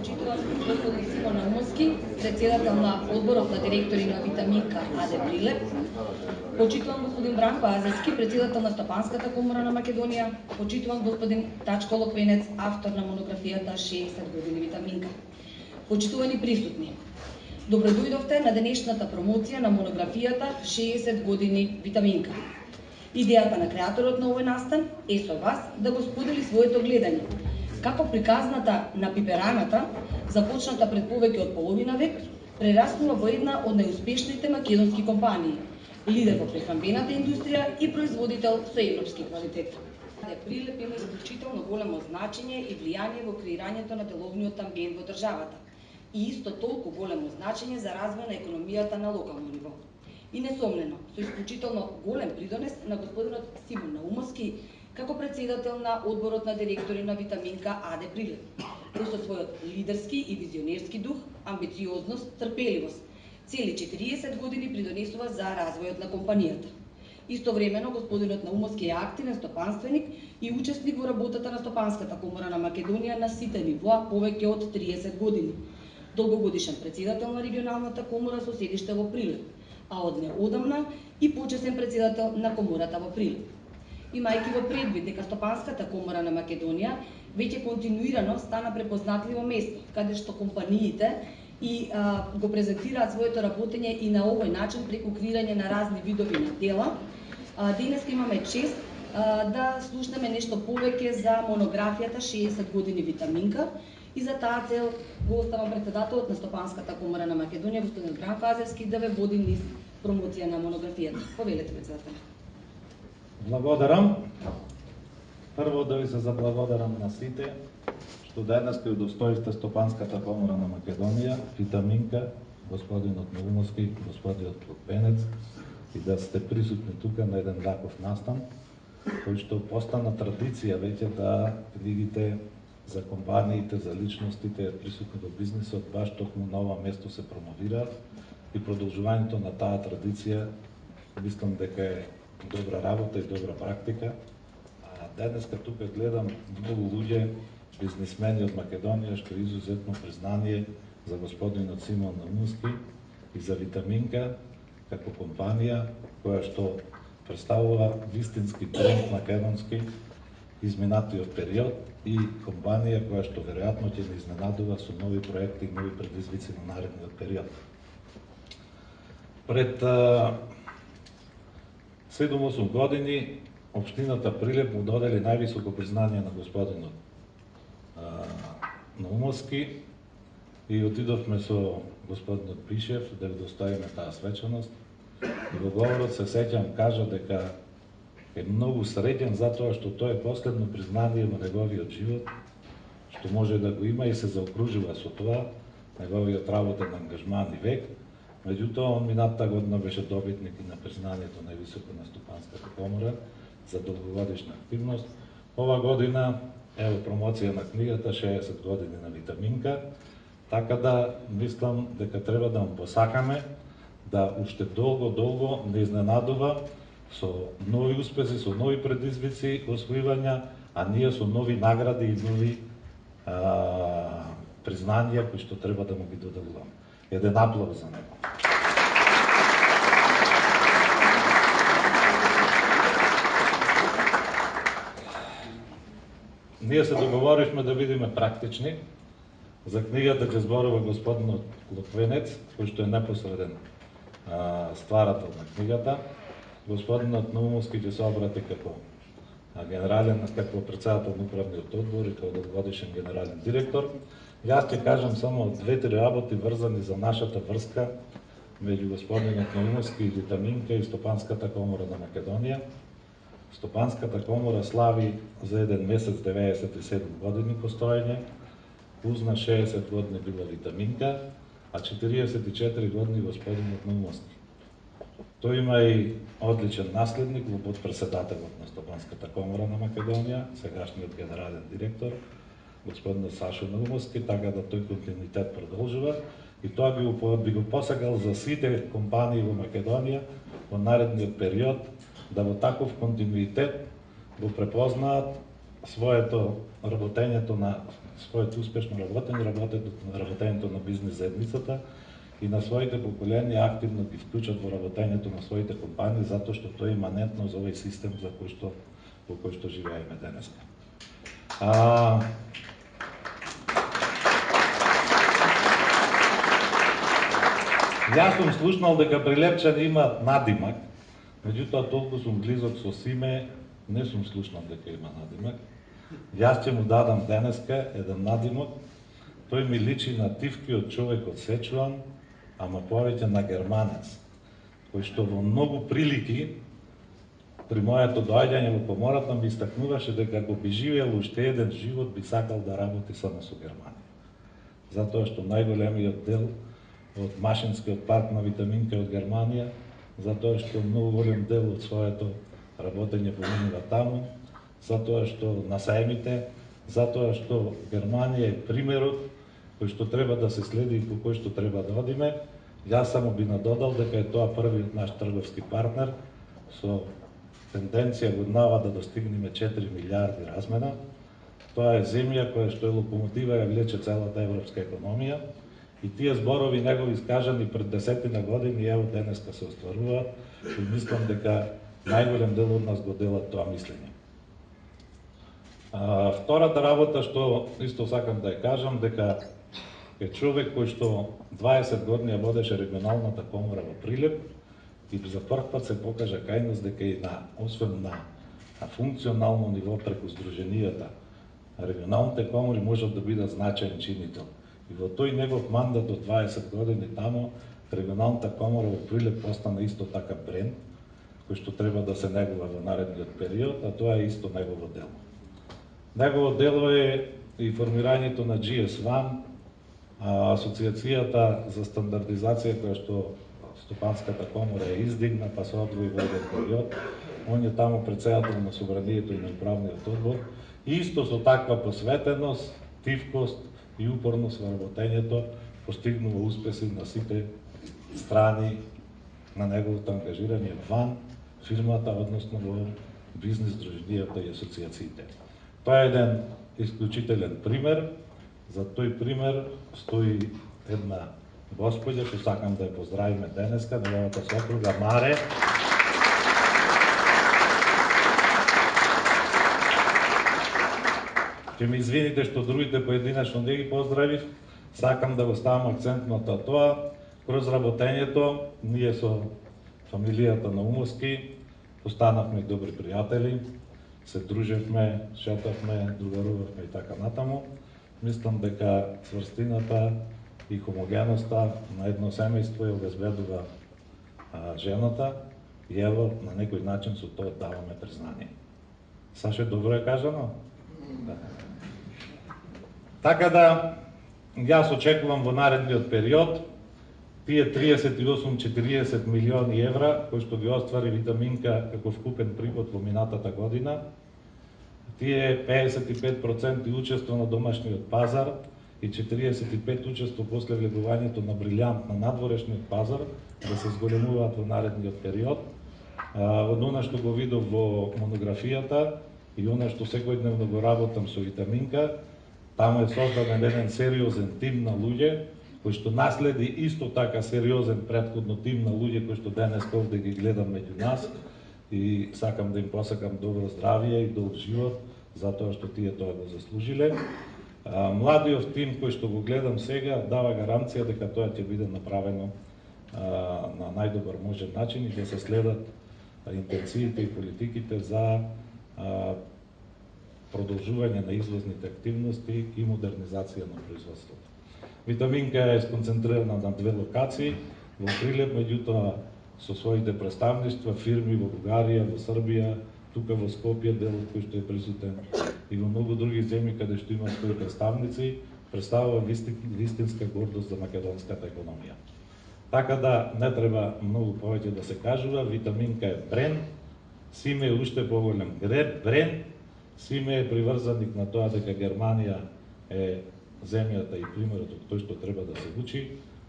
почитуван господин Симон Наумовски, председател на одборот на директори на Витаминка АД Прилеп, почитуван господин Бранко Азевски, председател на Стопанската комора на Македонија, почитуван господин Тачко Локвенец, автор на монографијата 60 години Витаминка. Почитувани присутни, добро дојдовте на денешната промоција на монографијата 60 години Витаминка. Идејата на креаторот на овој настан е со вас да го сподели своето гледање, како приказната на пипераната, започната пред повеќе од половина век, прераснува во една од најуспешните македонски компании, лидер во прехранбената индустрија и производител со европски квалитет. Прилеп има исклучително големо значење и влијание во креирањето на деловниот амбиент во државата и исто толку големо значење за развој на економијата на локално ниво. И несомнено, со исклучително голем придонес на господинот Симон Наумовски, како председател на одборот на директори на Витаминка АД Прилеп, кој со својот лидерски и визионерски дух, амбициозност, трпеливост, цели 40 години придонесува за развојот на компанијата. Истовремено, господинот Наумовски е активен стопанственик и учесник во работата на Стопанската комора на Македонија на сите нивоа повеќе од 30 години. Долгогодишен председател на регионалната комора со седиште во Прилеп, а од неодамна и почесен председател на комората во Прилеп. Имајќи во предвид дека Стопанската комора на Македонија веќе континуирано стана препознатливо место, каде што компаниите го презентираат своето работење и на овој начин преку креирање на разни видови на дела, денеска имаме чест да слушнеме нешто повеќе за монографијата 60 години Витаминка и за таа цел го оставам председателот на Стопанската комора на Македонија, господин Бранко Азевски, да ве води низ промоција на монографијата. Повелете, председател. Благодарам. Прво да ви се заблагодарам на сите што денеска удостоивте Стопанската комора на Македонија, Витаминка, господинот Наумовски, господинот Локвенец и да сте присутни тука на еден ваков настан, кој што постана традиција веќе да видите за компаниите, за личностите присутни во бизнисот, баш токму на ова место се промовираат и продолжувањето на таа традиција мислам дека е добра работа и добра практика. А денеска тука гледам многу луѓе, бизнисмени од Македонија, што е изузетно признание за господинот Симон Наумовски и за Витаминка како компанија која што представува вистински бренд македонски изминатиот период и компанија која што веројатно ќе ни изненадува со нови проекти и нови предизвици на наредниот период. Пред 7-8 години општината Прилеп му додели највисоко признание на господинот Наумовски и отидовме со господинот Пишев да го доставиме таа свечаност. И во говорот се сеќам кажа дека е многу среќен затоа што тоа е последно признание во неговиот живот, што може да го има и се заокружува со тоа неговиот работен ангажман и век. Меѓутоа, он минатата година беше добитник и на признанието највисоко на Стопанската комора за долгогодишна активност. Ова година ево промоција на книгата 60 години на Витаминка, така да мислам дека треба да му посакаме да уште долго не изненадува со нови успеси, со нови предизвици, освојувања, а ние со нови награди и нови признанија кои што треба да му ги доделуваме. Еден аплауз за него. Ние се договоривме да бидеме практични. За книгата ќе зборува господинот Локвенец, кој што е непосреден стварател на книгата. Господинот Наумовски ќе се обрати како председател на управниот одбор и како долгогодишен генерален директор. Јас ќе кажам само 2-3 работи врзани за нашата врска меѓу господинот Наумовски и Витаминка и Стопанската комора на Македонија. Стопанската комора слави за еден месец 97 години постоење, узна 60 години била Витаминка, а 44 години господинот Наумовски. Тој има и одличен наследник во подпредседателот на Стопанската комора на Македонија, сегашниот генерален директор, господинот Сашо Наумовски, така да тој континуитет продолжува и тоа би го посакал за сите компании во Македонија во наредниот период да во таков континуитет го препознаат своето работењето на своето успешно работењето на бизнес заедницата и на своите поколения активно ги вклучат во работењето на своите компании, затоа што тоа е иманентно за овој систем во кој што живееме денеска. Јас сум слушнал дека Прилепчани имаат надимак, меѓутоа толку сум близок со Симе, не сум слушнал дека има надимак. Јас ќе му дадам денеска еден надимок. Тој ми личи на тивкиот човек од Сечуан, ама повеќе на германец, кој што во многу прилики при моето доаѓање во комората ми истакнуваше дека ако би живеел уште еден живот, би сакал да работи само со Германија. Затоа што најголемиот дел од машинскиот парк на Витаминка од Германија, затоа што многу голем дел од своето работење поминува таму, затоа што на саемите, затоа што Германија е примерот кој што треба да се следи и по кој што треба да одиме. Јас само би надодал дека е тоа првиот наш трговски партнер со тенденција годинава да достигнеме 4 милиарди размена. Тоа е земја која што е локомотива ја влече целата европска економија и тие зборови негови искажани пред 10 години ево денеска се остваруваат и мислам дека најголем дел од нас го делат тоа мислење. Втората работа што исто сакам да ја кажам дека е човек кој што 20 години ја водеше регионалната комора во Прилеп и за прв пат се покажа кај нас дека и освен на функционално ниво преку здруженијата, регионалните комори можат да бидат значаен чинител. И во тој негов мандат од 20 години тамо, регионалната комора во Прилеп постана исто така бренд, кој што треба да се негува во наредниот период, а тоа е исто негово дело. Негово дело е и формирањето на GS1, асоциацијата за стандардизација која што Стопанската комора е издигна, па се одвои во еден период. Он е таму председател на собранието и на управниот одбор. И исто со таква посветеност, тивкост и упорност во работењето постигнува успеси на сите страни на неговото ангажирање ван фирмата, односно во бизнес здруженијата и асоциациите. Тоа е еден исклучителен пример. За тој пример стои една господја, што сакам да ја поздравиме денеска, неговата сопруга Маре. Ќе ми извините што другите поединечно не ги поздравив, сакам да го ставам акцент на тоа. Кроз работењето, ние со фамилијата Наумовски постанавме добри пријатели, се дружевме, шетавме, другарувавме и така натаму. Мислам дека цврстината и хомогеноста на едно семејство ја обезбедува жената и ево на некој начин со тоа даваме признание. Саше, добро е кажано? Да. Така да, јас очекувам во наредниот период тие 38-40 милиони евра кои што ги оствари Витаминка како вкупен приход во минатата година, тие 55% учество на домашниот пазар и 45% учество после влегувањето на Брилјант на надворешниот пазар да се зголемуваат во наредниот период. Од она што го видов во монографијата и она што секојдневно го работам со Витаминка, таму е создаден еден сериозен тим на луѓе кој што наследи исто така сериозен претходно тим на луѓе кои што денес овде ги гледам меѓу нас и сакам да им посакам добро здравје и долг живот, затоа што тие тоа го заслужиле. Младиот тим кој што го гледам сега дава гаранција дека тоа ќе биде направено на најдобар можен начин и да се следат интенциите и политиките за продолжување на извозните активности и модернизација на производството. Витаминка е сконцентрирана на 2 локации во Прилеп, меѓутоа со своите представништва, фирми во Бугарија, во Србија, тука во Скопје, делот кој што е присутен и во многу други земји каде што има своји представници, представува вистинска гордост за македонската економија. Така да не треба многу повеќе да се кажува, Витаминка е бренд, Симе е уште поголем бренд, Симе е приврзаник на тоа дека Германија е земјата и примерот од тој што треба да се учи,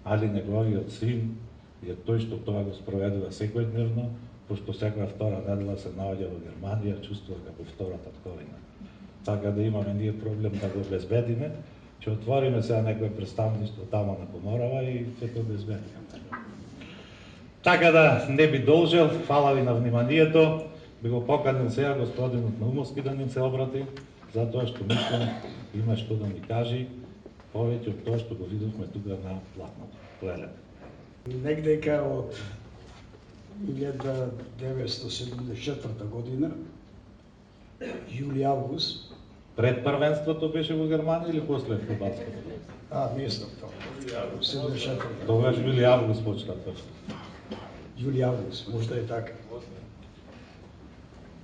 али неговиот син е тој што тоа го спроведува секојдневно, пошто секоја втора недела се наоѓа во Германија, чувствува како втората вторина. така да имаме ние проблем да го обезбедиме, ќе отвориме сега некој представништво тамо на Поморава и ќе го обезбедиме. Така да не би должел, фала ви на вниманието, би го поканил сега господинот Наумовски да ни се обрати, затоа што мислам има што да ни кажи повеќе од тоа што го видовме тука на платното. Леле. Негдека од 1974 година, јули-август. Пред првенството беше во Германија или после фудбалското? Не знам тоа. 74. Тогаш јули-август почна тоа. Јули-август, можда е така.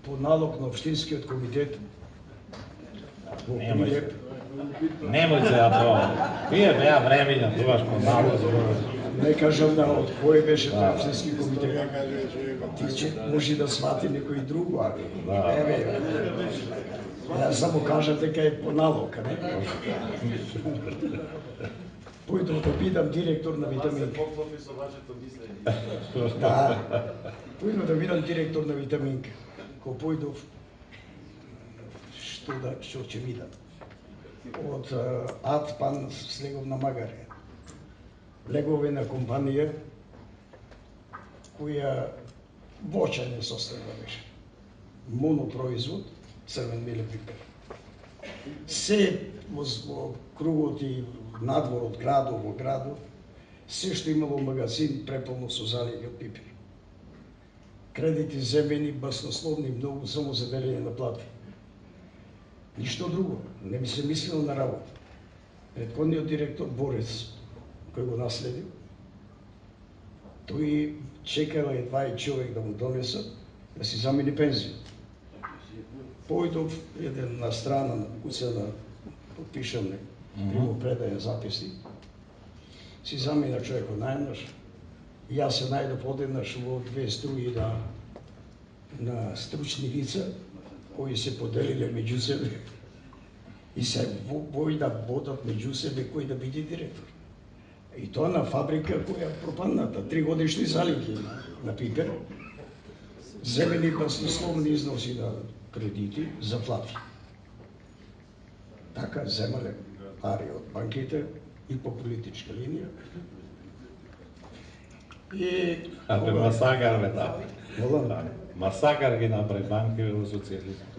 По налог на Општинскиот комитет во Прилеп. Немој се тоа. Тие беа времења тогаш по налог. Не кажам да од кој беше тој Општински комитет. Ти че може да свати некој друго, али еве. Јас само кажам дека е по налог, не? Појдов да бидам директор на Витаминка. Да, појдов да бидам директор на Витаминка. Ко појдов, што ќе видам? Од Атпан слегов на Магаре. Легове на компанија која вочање составна беше. Монопроизвод, црвен милен пипер. Се во кругот и надвор од градот, во градот, се што имало магазин преполно со залиги од пипер. Кредити земени, баснословни, многу само за делење на плати. Ништо друго, не ми се мислило на работа. Предходниот директор Борец, кој го наследил, тој чекала едва и човек да му донесат да си замени пензија. Појдов еден на страна на куцена, подпишаме примопредаен записник, си замина човекот најнаш, и јас се најдов одеднаш во две струи на стручни лица, кои се поделиле меѓу себе и се бои да бодат меѓу себе кој да биде директор. И тоа на фабрика која пропадната, 3 годишни залиги на пипер, земени баснословни износи на кредити за плати. Така земале пари од банките и по политичка линија. И масакар бе така. Масакар ги направи банки во социјализмот.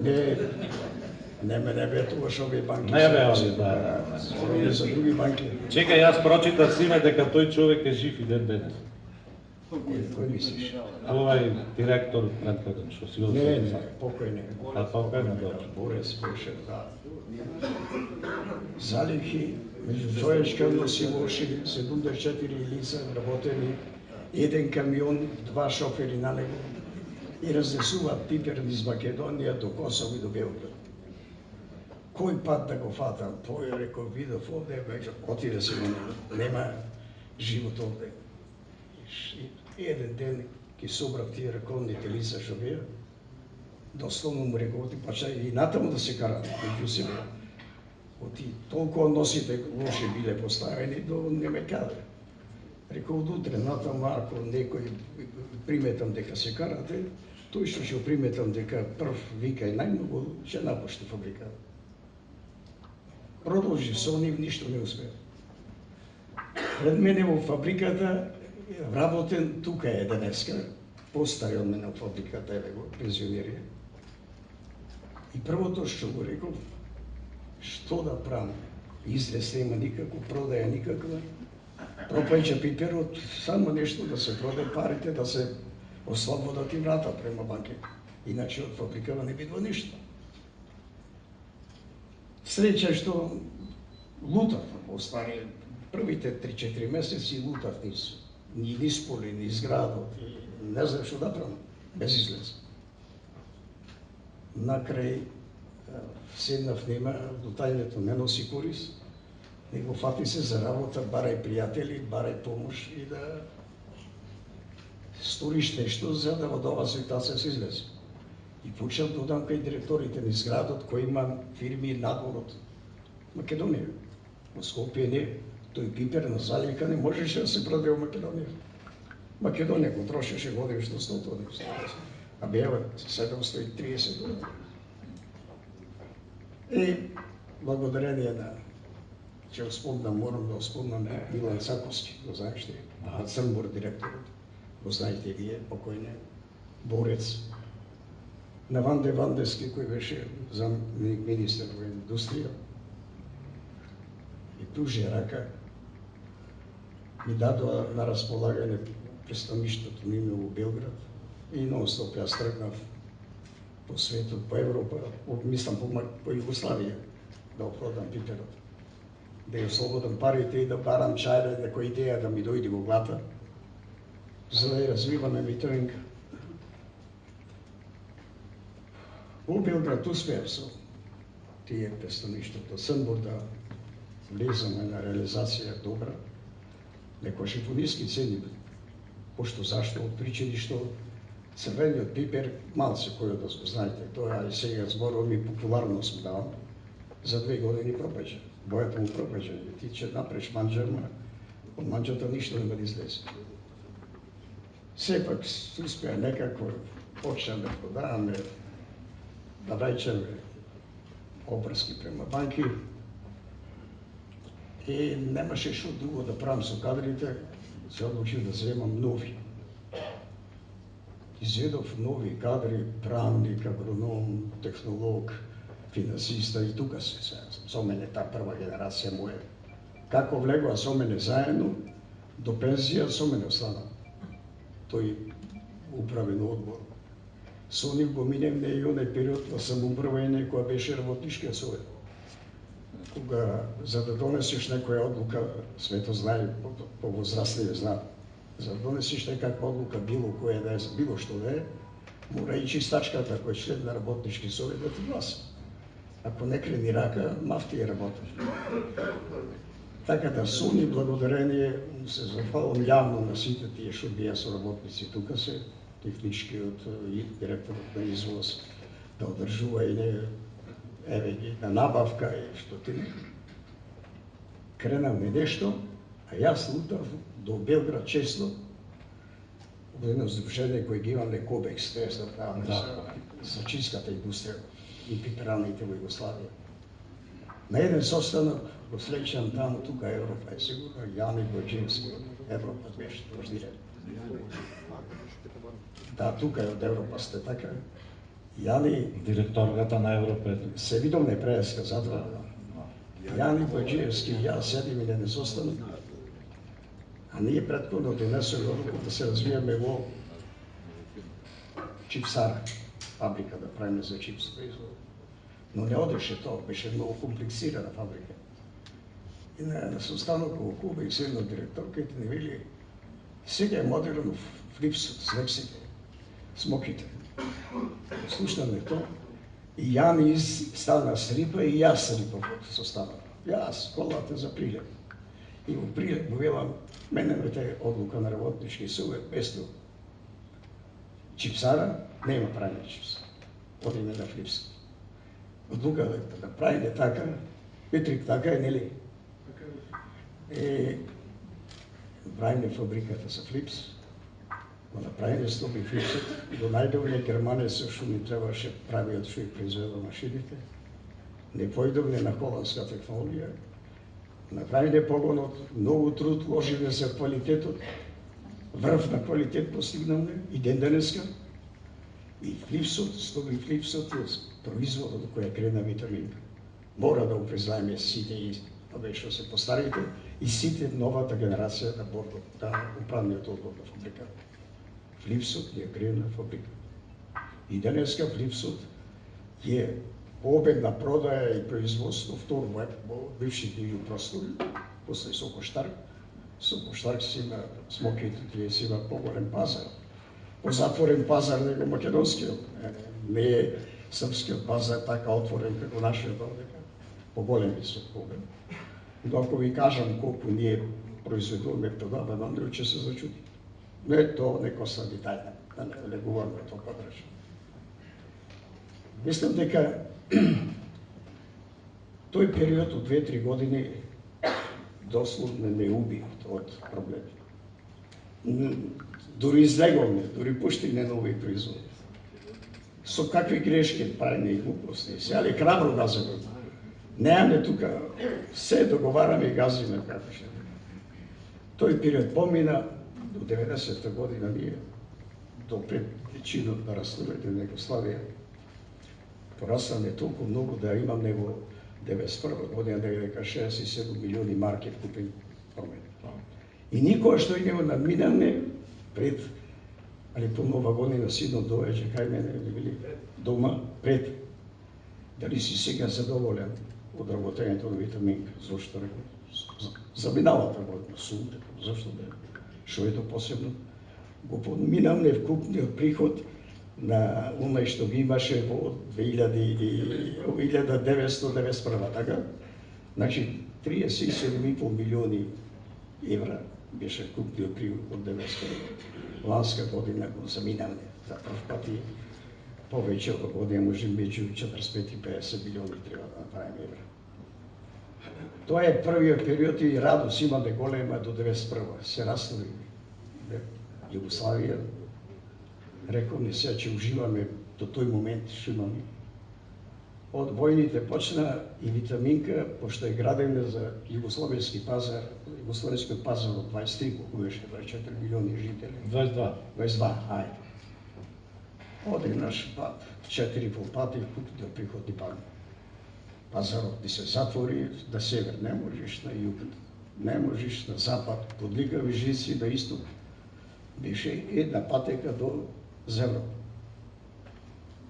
Не бе тогаш овие банки. Не бе овие, да. Овие за други банки. Чекај, јас прочитав симе дека тој човек е жив и ден денес. Кој мислиш? Овај директор предходен што си Не, покојне. Покојне, добро. Борец беше, да. Залихи, меѓучовечки односи лоши, 74 лица работени, еден камион, 2 шофери на него и разнесуваат пипер низ Македонија до Косово и до Белград. Кој пат да го фатам? Тој рекол, видов овде, отиде се на него, нема живот овде. Еден ден ги собрав тие реколните лица што беа, дословно му рекол, ти пача и натаму да се карат меѓу себе. Оти толку односите лоши биле поставени до нема каде. Рекол, од утре натаму, ако некој приметам дека се карате, тој што ќе приметам дека прв вика и најмногу, ќе напушти фабриката. Продолжи со нив, ништо не успеа. Пред мене во фабриката работен тука е денеска, постари од мене во фабриката, еве го, пензионери. И првото што го реков, што да правам? Излез нема никако, продаја никаква. Пропаѓа пиперот, само нешто да се продаде парите, да се ослободат и врата према банките. Иначе од фабрикава не бидува ништо. Среќа што лутав, остави првите 3-4 месеци лутав низ поле, низ градот и не знам што да правам, без излез. Накрај седнав нема, лутањето не носи корис, него фати се за работа, барај пријатели, барај помош и да сториш нешто за да од оваа ситуација се излезе. И почнав да одам кај директорите низ градот кои има фирми надвор од Македонија. Во Скопје не, тој пипер на залика не можеше да се продаде во Македонија. Македонија го трошеше годишно 100 тони. А беа 730 долари. И благодарение на, че спомнам, морам да спомнам Милан Цаковски, го знаеш ли, на Црнбур директорът, го знаете и вие, покойният борец. На Ванде Вандески, кој беше зам министер во индустрија, и пружи рака, ми дадоа на располагање пристаништето Нино во Белград и нон-стоп јас тргнав по светот, по Европа, мислам по Југославија, да оплодам Питерот, да ја слободам парите и да барам чајле, некоја идеја да ми дојде во глата, за да ја развиваме Витаминка. Во Белград успеав со тие пристаништето Црнбур да влеземе на реализација добра, некојаш и по ниски цени, пошто зашто од причини што црвениот пипер, малце кој да го знаете, тоа и сега зборувам и популарност му давам, за 2 години пропаѓа. Бојата му пропаѓа, ти ќе напреш манџа, од манџата ништо нема да излезе. Сепак успеа некако, почнам да продаваме, да враќаме обврски према банки и немаше што друго да правам со кадрите, се одлучив да земам нови. Изведов нови кадри, правник, агроном, технолог, финансиста и тука се со мене таа прва генерација моја. Како влегоа со мене заедно, до пензија со мене останал. Тој управен одбор. Со нив го миневме и оној период на самоуправање која беше работничкиот совет. Кога за да донесеш некоја одлука, свето знае, повозрастливи знаат, за да донесеш некаква одлука, било која да е, било што да е, мора и чистачката кој член на работнички совет да ти гласа. Ако не крени рака, мафти ја работиш. Така да со нив благодарение се зафалам јавно на сите тие што бија соработници тука се, техничкиот и директорот на извоз, да одржува и не еве ги на набавка и што ти не. Кренавме нешто, а јас лутав до Белград често, во едно здружение кој ги имаме Кобекс, тоа знаваме за чистската индустрија и пипералните во Југославија. На еден состанок го среќам таму, тука Европа е сигурно, Јани Бојчевски од Европа беше дождирен. Да, тука е од Европа сте така. Јани... Директорката на Европа. Се видовме преска затвора. Јани Бојчевски и јас седиме на еден состанок, а ние претходно донесоме одлука да се развијаме во чипсара, фабрика да правиме за чипс производ. Но не одеше тоа, беше многу комплицирана фабрика. И на состанокот во Куба и се една директорката ни вели, сега е модерно флипсот, снексите, смоките. Слушнаме тоа и Јани стана срипа и јас срипав од состанокот. Јас, колата за прилеп. И во прилеп му велам, мене те одлука на работнички совет, место чипсара, нема правење чипс. Одиме на флипсот. Одлука да правиме така, Петрик, така е, нели? Правиме фабриката за флипс, го направиме стоби флипсот, го најдовме германецот што ни требаше правиот што и произведува машините, не појдовме на холандска технологија, направиме погонот, многу труд вложивме за квалитетот, врв на квалитет постигнавме и ден денеска, и флипсот, стоби флипсот е производот која крена Витаминка. Мора да го признаеме сите и овие што се постарите и сите новата генерација на бордот, на управниот одбор на фабриката. Флипсот ја крена фабрика. И денеска флипсот е обем на продаја и производство втор во бившите ју простори, после Сокоштарк. Сокоштарк си има смоките, тие си има поголем пазар. Позатворен пазар него македонскиот, не е српскиот пазар така отворен како нашиот овдека, поголеми се обем. Но ако ви кажам колку ние произведуваме продаваме, Андреј ќе се зачуди. Не тоа не коста детајна, да не легуваме тоа подрачно. Мислам дека тој период од 2-3 години дословно не уби од проблеми. Дури излеговме, дури пуштиме нови производи. Со какви грешки правиме и глупости, се, али храбро газаме. Немаме тука, се договараме и газиме како ще. Тој период помина до 90-та година ние до пред чинот на раслување на Југославија. Пораснаме толку многу да имаме во 91 година дека 67 милиони марки купени промени. И никога што и не надминаме пред, али по нова година синот доаѓа кај мене, били дома пред. Дали си сега задоволен од работењето на Витаминка? Зошто за миналата година сум, зашто да? Што е тоа посебно? Го поминавме вкупниот приход на оној што ги имаше во 1991, така? Значи 37,5 милиони евра беше вкупниот приход од 1991. Ланска година го заминавме за прв пат и повеќе од година може меѓу 45 и 50 милиони треба да направиме евра. Тоа е првиот период и радост имаме голема до 91. Се раслови Југославија. Реков не се, че уживаме до тој момент што имаме. Од војните почна и Витаминка, пошто е градена за југословенски пазар, југословенскиот пазар од 23, колку беше 24 милиони жители. 22. 22, ајде. Одеднаш пат, 4,5 пати купниот приход ни падна. Пазарот ни се затвори, на север не можеш, на југ не можеш, на запад подликави жици, на исток. Беше една патека до Европа.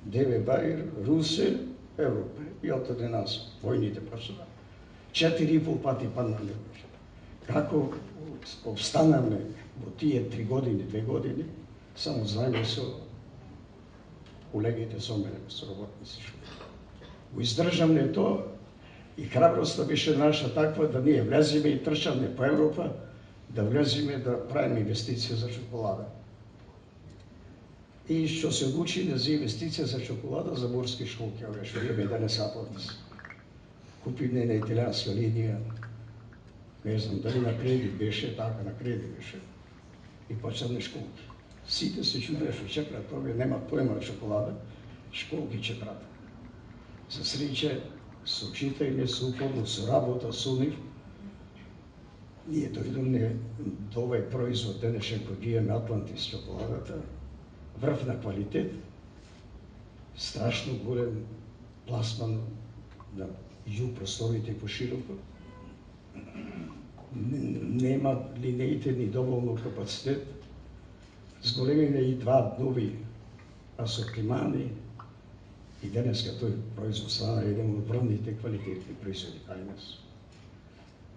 Деве Баир, Русе, Европа. И оттаде нас, војните почна. 4,5 пати паднале. Како обстанаме во тие 3 години, 2 години, само заедно со колегите со мене, со работници. Го издржавме тоа и храброста беше наша таква да ние влеземе и трчавме по Европа, да влеземе да правиме инвестиција за чоколада. И што се одлучиме за инвестиција за чоколада за морски школки, овие што имаме денес апортис. Купивме на италијанска линија, не знам дали на кредит беше, така на кредит беше. И почнавме школки. Сите се чудеа што чекаат, овие нема поема чоколада, школки ќе прават. За среќа, со читање, со упорно, со работа, со нив, ние дојдовме до овој производ денешен кој ги имаме Атлантис чоколадата, врв на квалитет, страшно голем пласман на југ просторовите и пошироко. Нема линеите ни доволно капацитет, зголемиме и 2 нови асортимани и денеска тој производ стана еден од врвните квалитетни производи кај нас.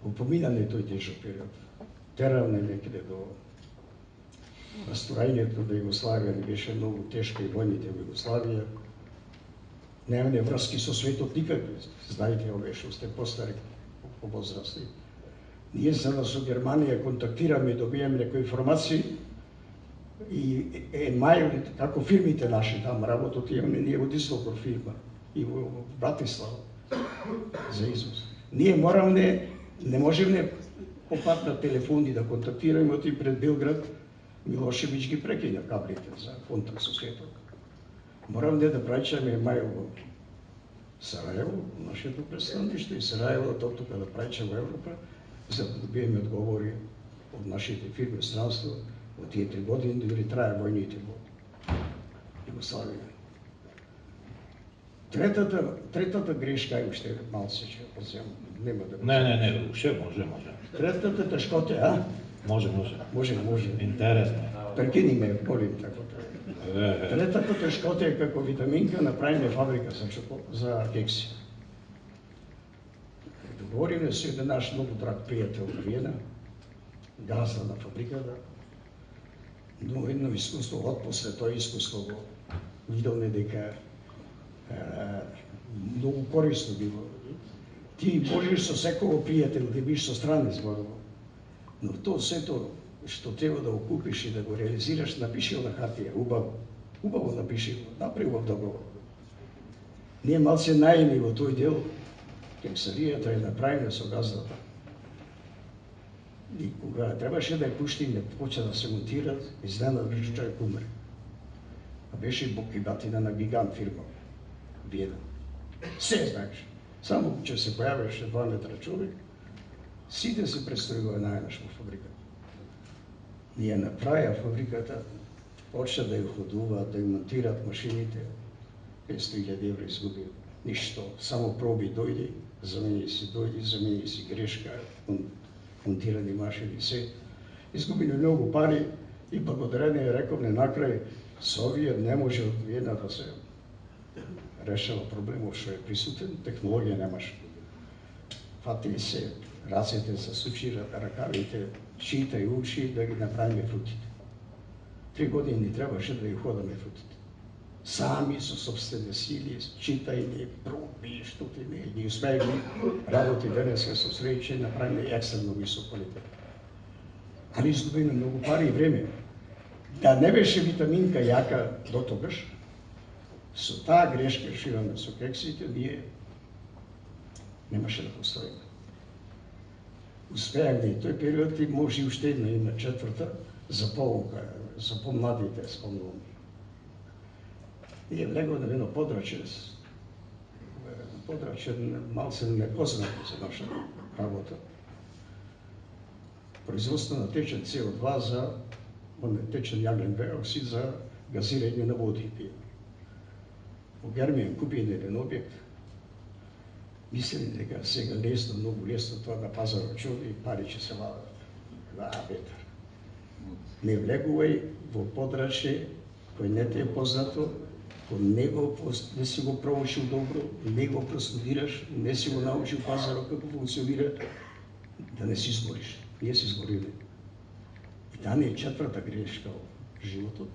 Го поминаме тој тежок период. Теравме некаде до растурањето на Југославија ни беше многу тешко и војните во Југославија. Немаме врски со светот никакви. Знаете, овие што сте постари по возрасти. Ние сега со Германија контактираме и добијаме некои информации и мајали како фирмите наши там работат, имаме ние во Дислопор фирма и во Братислава за извоз. Ние моравме, не можеме по пат на телефони да контактираме од и пред Белград, Милошевиќ ги прекиња каблите за контакт со светот. Моравме да праќаме мајл во Сарајево, нашето представниште и Сарајево, тука да праќаме во Европа, за да добиеме одговори од нашите фирми странство од тие 3 години, дори трае војните во Југославија. Третата грешка е уште малце ќе преземам. Нема да. Не, уште може. Третата тешкота, Може. Може. Интересно. Прекини ме, молим така. Третата тешкота е како Витаминка направиме фабрика за кекси. Договориме со еден наш многу драг пријател на Виена, газда на фабриката, но едно искуство, отпосле тоа искуство го видовме дека многу корисно било. Ти можеш со секој пријател да бидеш со страни зборово, но тоа сето што треба да го купиш и да го реализираш, напиши на хартија, убаво напиши, направи убав договор. Ние малце најми во тој дел, кексаријата е направена со газдата. И кога требаше да ја пуштиме, почна да се монтират, изненадно човек умре. А беше бог и батина на гигант фирма, Виена. Се знаеш. Само че се појавеше 2 метра човек, сите се пристројува најнаш во фабриката. Ние направија фабриката, почна да ја ходуваат, да ја монтираат машините, 500.000 евра изгубија. Ништо, само проби дојде, замени си грешка, монтирани машини, се. Изгубени многу пари и благодарение, рековме накрај, со овие не може од една да се решава проблемот што е присутен, технологија немаше. Фати се, рацете се сучи, ракавите, чита и учи да ги направиме фрутите. 3 години ни требаше да ги ходаме фрутите. Сами со собствени сили, читајни, проби, што ти не, ги успејме, работи денеска со среќа и направиме екстремно висок квалитет. Али изгубиме многу пари и време. Да не беше витаминка јака до тогаш, со таа грешка што имаме со кексите, ние немаше да постоиме. Успеавме и тој период и може и уште една, има четврта, за полука, за помладите спомнувам. Ние влеговме на едно подрачје малце непознато за наша работа. Производство на течен CO2 за течен јаглен диоксид за газирање на води. Во Гермија купиме еден објект, мислели дека сега лесно, многу лесно тоа на пазарот чуди, пари ќе се вадат ветер. Не влегувај во подрачје кој не те е познато, кој не си го проучил добро, не го простудираш, не си го научил пазарот како функционира, да не си изгориш. Ние си изгориме. И таа не е четврта грешка во животот.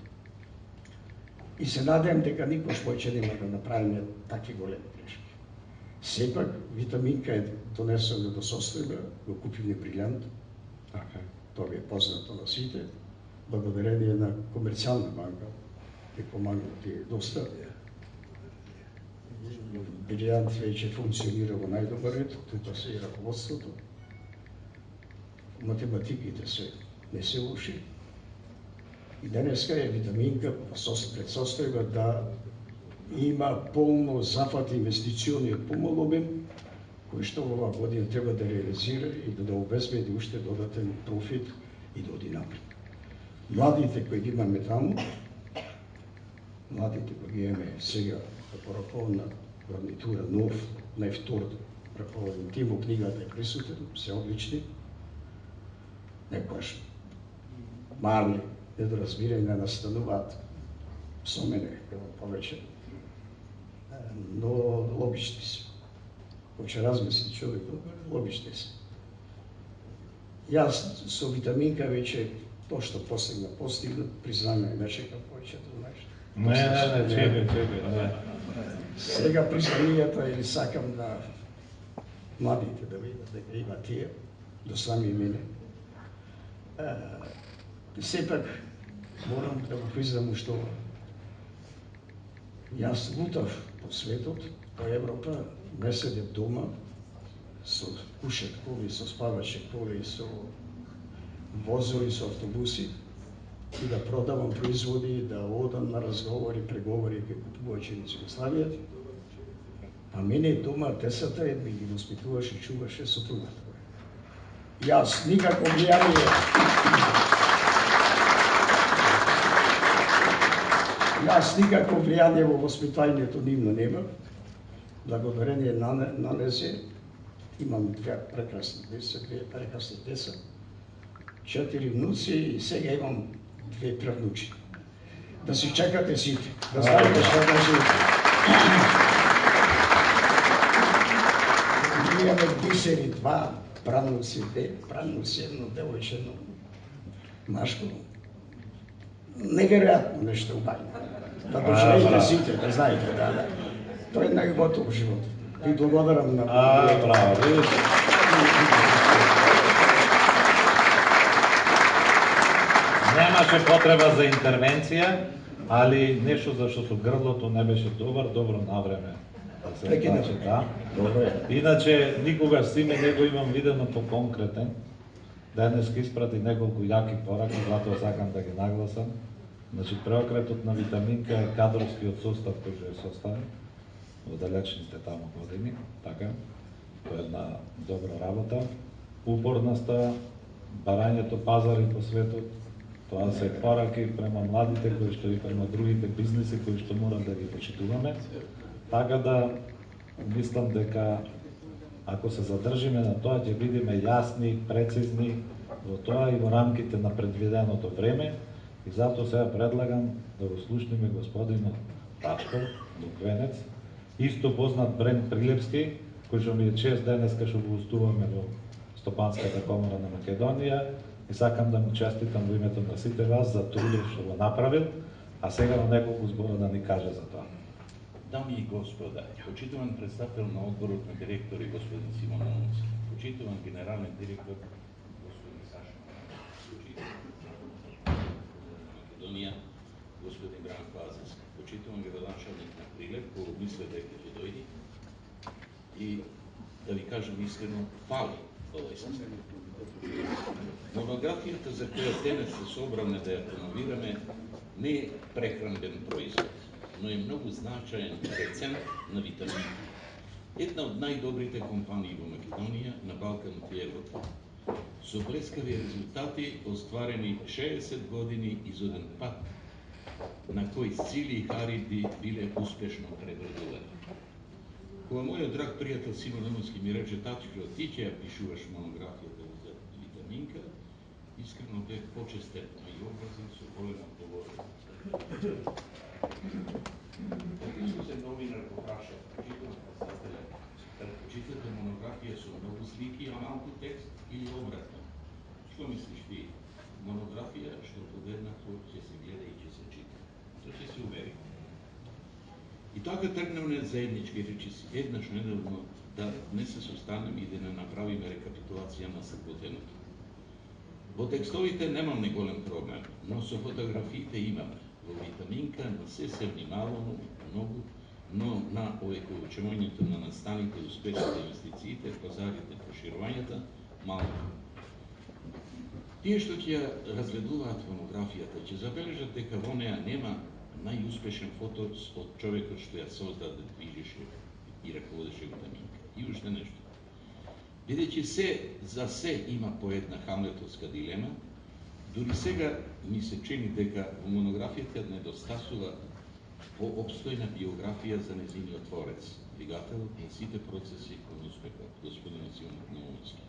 И се надевам дека никош повеќе нема да направиме такви големи грешки. Сепак, витаминка е донесена до состојба, го купивме брилјант. Тоа ви е познато на сите. Благодарение на комерцијална банка, и помагнати доста. Брилјант веќе функционира во најдобар ред, тука се и раководството. Математиките се не се лоши. И денеска е витаминка пред состојба да има полно зафат инвестициониот помалобен, кој што ова година треба да реализира и да обезбеди уште додатен профит и да оди напред. Младите кои ги имаме таму, младите кои ги имаме сега како раководна гарнитура, нов, највтор раководен тим во книгата е присутен, се одлични. Некојаш мали недоразбирања настануваат со мене повеќе, но логични се. Кога размисли човек, логични се. Јас со витаминка веќе тоа што постигна, признание не чекам повеќе да знаеш. Не, чекай. Сега признанијата или сакам да младите да видат дека има тие, до сами мене. Сепак морам да го признам што јас лутав по светот, по Европа, не седев дома со кушет коли, со спаваче коли, со возови, со автобуси и да продавам производи, да одам на разговори, преговори како купувачи из Југославија. А мене дома децата ми ги воспитуваше, чуваше сопругата. Јас никако влијание во воспитањето нивно немам. Благодарение на незе имам две прекрасни деца, 4 внуци и сега имам 2 правнучи. Да си чекате сите, да знаете што да живете. Ние имаме бисери 2 правнуци, едно девојче, едно машко. Неверојатно нешто убајно. Да доживеете сите, да знаете, да. Тоа е најубавото во животот. Ви благодарам на Браво, видиш. Немаше потреба за интервенција, али нешто зашто со грлото не беше добро навреме. Прекинете. Да. Добро е. Иначе никогаш Симе не го имам видено по-конкретен. Денес испрати неколку јаки пораки, затоа сакам да ги нагласам. Значи, преокретот на витаминка е кадровскиот состав кој што е составен. во далечните таму години, така, тоа е една добра работа. Упорноста, барањето пазари по светот, тоа се пораки према младите кои што и према другите бизнеси кои што мора да ги почитуваме. Така да мислам дека ако се задржиме на тоа ќе бидеме јасни, прецизни во тоа и во рамките на предвиденото време и затоа сега предлагам да го слушнеме господинот Тачко Буквенец, исто познат Брен Прилепски, кој што ми е чест денеска што го гостуваме во Стопанската комора на Македонија и сакам да му честитам во името на сите вас за трудот што го направил, а сега на неколку збора да ни каже за тоа. Дами и господа, почитуван представител на одборот на директори господин Симон Наумовски, почитуван генерален директор господин Саша Македонија, господин Бранко Азевски, почитуван градоначалник на Прилеп, кој мисле дека ќе дојде и да ви кажам искрено, фали овој состав. Монографијата за која денес се собраме да ја промовираме не е прехранбен производ, но е многу значаен рецент на витамини. Една од најдобрите компании во Македонија, на Балканот и Европа. Со блескави резултати остварени 60 години изоден пат, на кој сили и хариби биле успешно пребродувани. Кога мојот драг пријател Симон Наумовски ми рече: Тачко, ти ќе ја пишуваш монографијата за витаминка, искрено бев почестен, но и образен со голема одговорност. Отишов се новинар го праша, почитувам писателя, предпочитате монографија со многу слики, а малку текст или обратно? Што мислиш ти? Монографија што погледнато ќе се гледа и ќе се чита. Тоа ќе се увери. И така тргнавме заеднички речиси, еднаш недавно да не се состанеме и да не направиме рекапитулација на сработеното. Во текстовите немам неголем проблем, но со фотографиите имаме. Во витаминка на се внимавано многу, но на овековечувањето на настаните успешните инвестициите, пазарите, проширувањата, малку. Тие што ќе ја разгледуваат фонографијата ќе забележат дека во неа нема најуспешен фото од човекот што ја создаде, движеше и раководеше витаминка. И уште нешто. Бидејќи се за се има по една хамлетовска дилема, дури сега ми се чини дека во монографијата недостасува поопстојна биографија за нејзиниот творец, двигателот на сите процеси кон успехот, господин Симон Наумовски.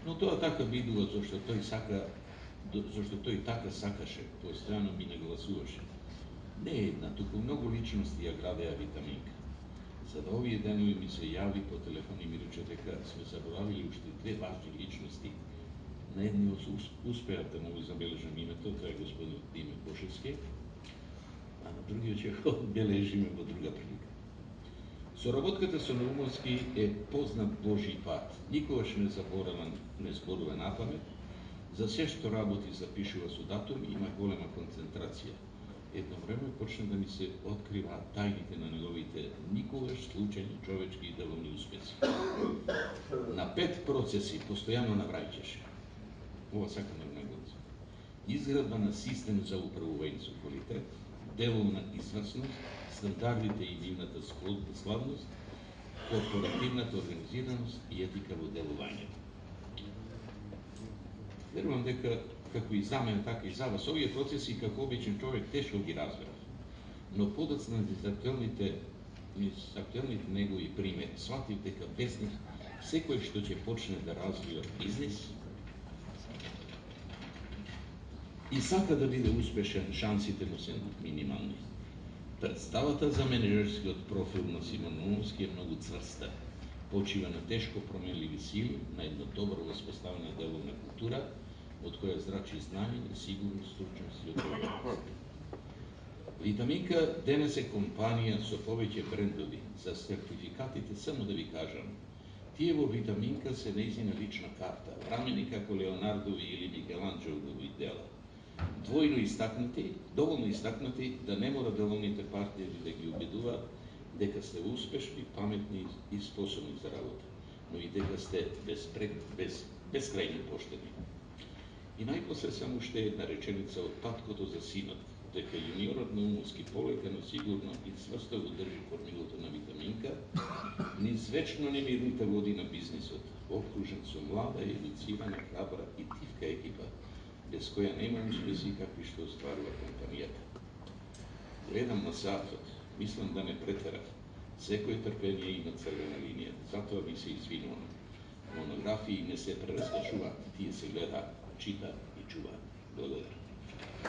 Но тоа така бидува зашто тој така сакаше, постојано ми нагласуваше. Не една, туку многу личности ја градеа витаминка. За да овие денови ми се јави по телефон и ми рече дека сме заборавили уште две важни личности. На едниот успеав да му забележам името, тоа е господин Диме Бошевски, а на другиот ќе го одбележиме во друга прилика. Соработката со Наумовски е познат Божи пат. Никогаш не заборавам, не зборува напамет. За се што работи запишува со датум, има голема концентрација. Едно време почна да ми се откриваат тајните на неговите никогаш случајни човечки и деловни успеси. На 5 процеси постојано навраќаше. Ова сакам да нагласам. Изградба на систем за управување со квалитет, деловна изврсност, стандардите и нивната складност, корпоративната организираност и етика во делувањето. Верувам дека како и за мен, така и за вас, овие процеси како обичен човек тешко ги разбрав. Но подоцна за актуелните негови примери, сватив дека без нив секој што ќе почне да развива бизнис и сака да биде успешен, шансите му се минимални. Представата за менеджерскиот профил на Симон Наумовски е многу цврста. Почива на тешко променливи сили, на една добро воспоставена деловна култура, од која зрачи знаење, сигурност, стручност и одговорност. Витаминка денес е компанија со повеќе брендови. За сертификатите само да ви кажам, тие во Витаминка се нејзина лична карта, врамени како Леонардови или Микеланџелови дела. Двојно истакнати, доволно истакнати да не мора деловните партнери да ги убедуваат дека сте успешни, паметни и способни за работа, но и дека сте безкрајно поштени. И најпосле само уште една реченица од таткото за синот. дека јуниорот Наумовски полека, но сигурно и цврстово држи кормилото на витаминка, низ вечно немирната води на бизнисот, окружен со млада, едуцирана, храбра и тивка екипа, без која нема успеси какви што остварува компанијата. Гледам на сатот, мислам да не претерав. Секој трпение има црвена линија, затоа ви се извинувам. Монографии не се преразкажуваат, тие се гледаат, читаат и чуваат. Благодарам.